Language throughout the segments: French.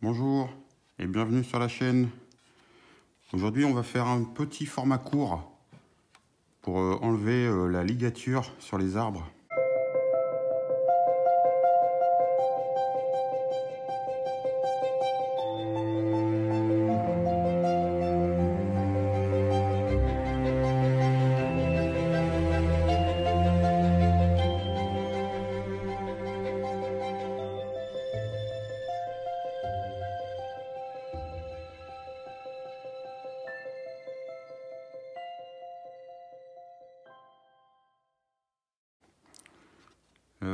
Bonjour et bienvenue sur la chaîne. Aujourd'hui on va faire un petit format court pour enlever la ligature sur les arbres.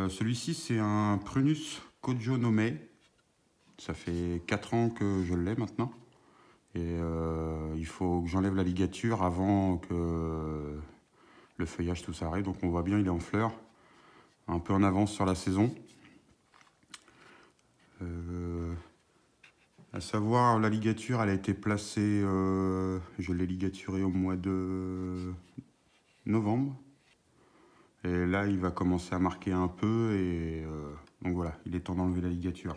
Celui-ci c'est un Prunus Kojo-no-me. Ça fait 4 ans que je l'ai maintenant. Et il faut que j'enlève la ligature avant que le feuillage tout s'arrête. Donc on voit bien il est en fleurs, un peu en avance sur la saison. À savoir, la ligature elle a été placée, je l'ai ligaturée au mois de novembre. Et là, il va commencer à marquer un peu et donc voilà, il est temps d'enlever la ligature.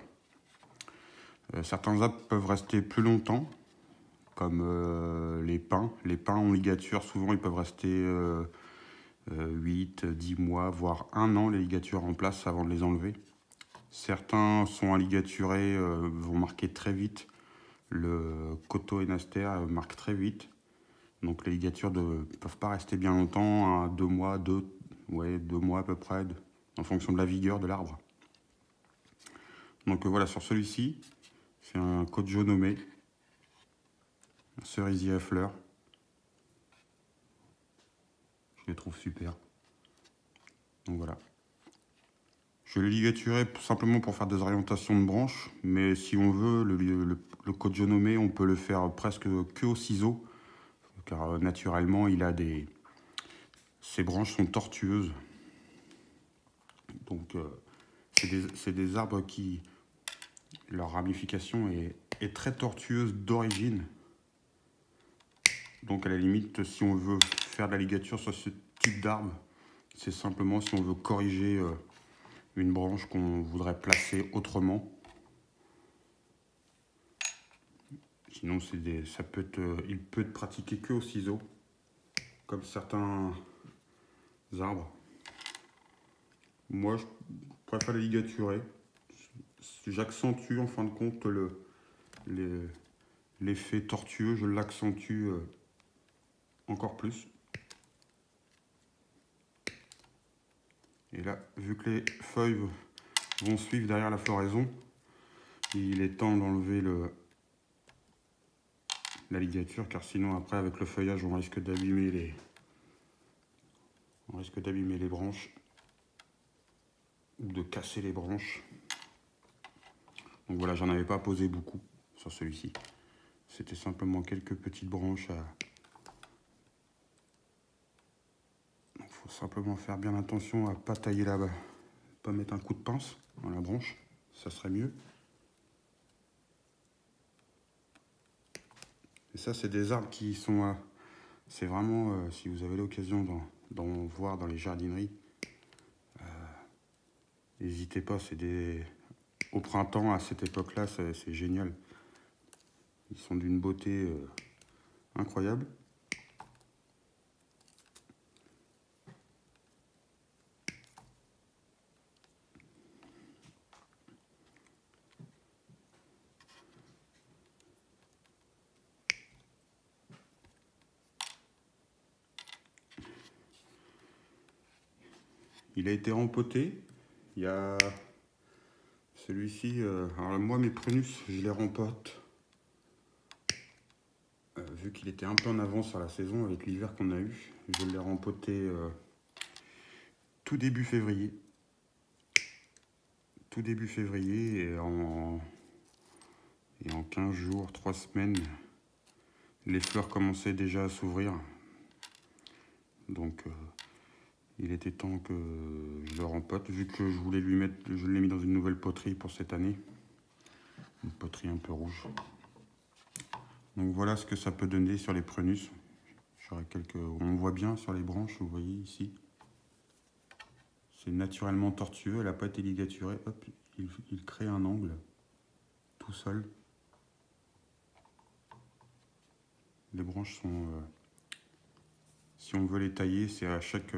Certains arbres peuvent rester plus longtemps, comme les pins. Les pins en ligature, souvent, ils peuvent rester 8, 10 mois, voire 1 an, les ligatures en place avant de les enlever. Certains sont ligaturés, vont marquer très vite. Le Cotoénaster marque très vite. Donc les ligatures ne peuvent pas rester bien longtemps, 2 mois, 2 mois à peu près, en fonction de la vigueur de l'arbre. Donc voilà, sur celui-ci, c'est un Kojo-no-me, un cerisier à fleurs. Je le trouve super. Donc voilà. Je l'ai ligaturé simplement pour faire des orientations de branches, mais si on veut, le Kojo-no-me, on peut le faire presque que au ciseau, car naturellement, ses branches sont tortueuses. Donc c'est des arbres qui, leur ramification est très tortueuse d'origine. Donc à la limite, si on veut faire de la ligature sur ce type d'arbre, c'est simplement si on veut corriger une branche qu'on voudrait placer autrement. Sinon, il peut être pratiqué que au ciseau, comme certains arbres. Moi, je préfère les ligaturer. J'accentue en fin de compte l'effet tortueux, je l'accentue encore plus. Et là, vu que les feuilles vont suivre derrière la floraison, il est temps d'enlever la ligature, car sinon après avec le feuillage on risque d'abîmer les branches ou de casser les branches. Donc voilà, j'en avais pas posé beaucoup sur celui-ci. C'était simplement quelques petites branches à... Donc faut simplement faire bien attention à pas tailler là-bas, pas mettre un coup de pince dans la branche, ça serait mieux. Et ça, c'est des arbres qui sont... c'est vraiment, si vous avez l'occasion d'en voir dans les jardineries, n'hésitez pas, au printemps, à cette époque-là, c'est génial. Ils sont d'une beauté incroyable. Il a été rempoté. Il y a celui-ci. Alors moi, mes Prunus, je les rempote. Vu qu'il était un peu en avance sur la saison avec l'hiver qu'on a eu, je l'ai rempoté tout début février. Tout début février et en 15 jours, 3 semaines, les fleurs commençaient déjà à s'ouvrir. Donc il était temps que je le rempote, vu que je voulais je l'ai mis dans une nouvelle poterie pour cette année. Une poterie un peu rouge. Donc voilà ce que ça peut donner sur les Prunus. On voit bien sur les branches, vous voyez ici. C'est naturellement tortueux, elle n'a pas été ligaturée. Hop, il crée un angle tout seul. Les branches sont... si on veut les tailler, c'est à chaque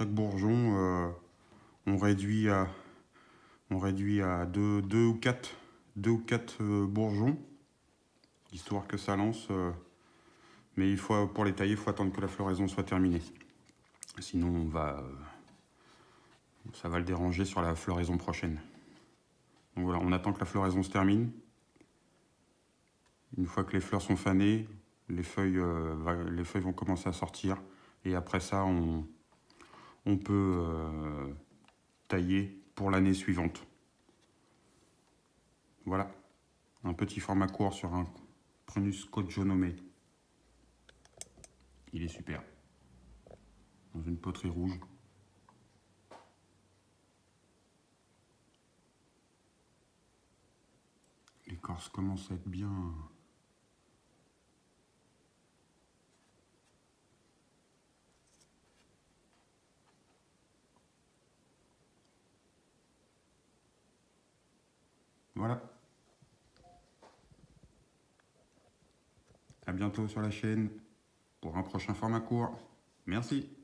bourgeon, on réduit à 2 ou 4 bourgeons, histoire que ça lance. Mais pour les tailler, il faut attendre que la floraison soit terminée. Sinon, ça va le déranger sur la floraison prochaine. Donc voilà, on attend que la floraison se termine. Une fois que les fleurs sont fanées, les feuilles vont commencer à sortir. Et après ça, on peut tailler pour l'année suivante. Voilà, un petit format court sur un Prunus Cojonomé. Il est super. Dans une poterie rouge. L'écorce commence à être bien... Voilà. À bientôt sur la chaîne pour un prochain format court. Merci.